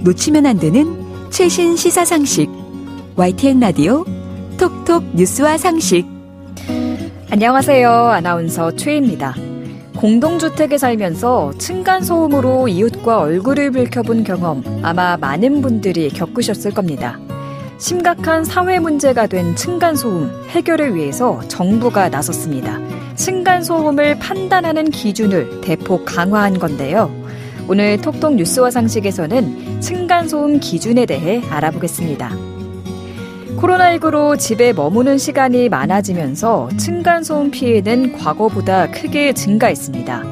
놓치면 안 되는 최신 시사 상식. YTN 라디오 톡톡 뉴스와 상식. 안녕하세요. 아나운서 최입니다. 공동주택에 살면서 층간소음으로 이웃과 얼굴을 붉혀본 경험 아마 많은 분들이 겪으셨을 겁니다. 심각한 사회 문제가 된 층간소음 해결을 위해서 정부가 나섰습니다. 층간소음을 판단하는 기준을 대폭 강화한 건데요. 오늘 톡톡 뉴스와 상식에서는 층간소음 기준에 대해 알아보겠습니다. 코로나19로 집에 머무는 시간이 많아지면서 층간소음 피해는 과거보다 크게 증가했습니다.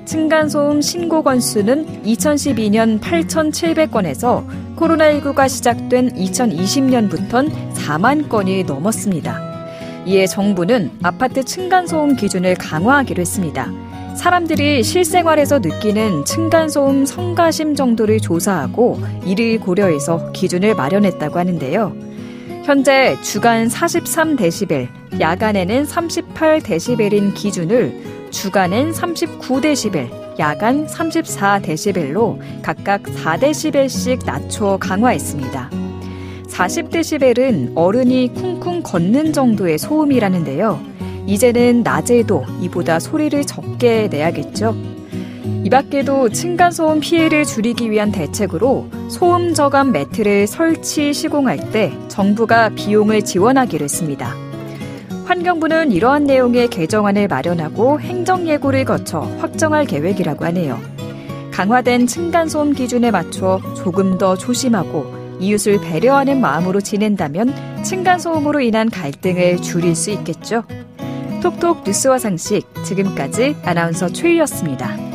층간소음 신고 건수는 2012년 8,700건에서 코로나19가 시작된 2020년부터는 4만 건이 넘었습니다. 이에 정부는 아파트 층간소음 기준을 강화하기로 했습니다. 사람들이 실생활에서 느끼는 층간소음 성가심 정도를 조사하고 이를 고려해서 기준을 마련했다고 하는데요. 현재 주간 43데시벨, 야간에는 38데시벨인 기준을 주간엔 39데시벨, 야간 34데시벨로 각각 4데시벨씩 낮춰 강화했습니다. 40데시벨은 어른이 쿵쿵 걷는 정도의 소음이라는데요. 이제는 낮에도 이보다 소리를 적게 내야겠죠. 이 밖에도 층간소음 피해를 줄이기 위한 대책으로 소음 저감 매트를 설치 시공할 때 정부가 비용을 지원하기로 했습니다. 환경부는 이러한 내용의 개정안을 마련하고 행정예고를 거쳐 확정할 계획이라고 하네요. 강화된 층간소음 기준에 맞춰 조금 더 조심하고 이웃을 배려하는 마음으로 지낸다면 층간소음으로 인한 갈등을 줄일 수 있겠죠. 톡톡 뉴스와 상식, 지금까지 아나운서 최희였습니다.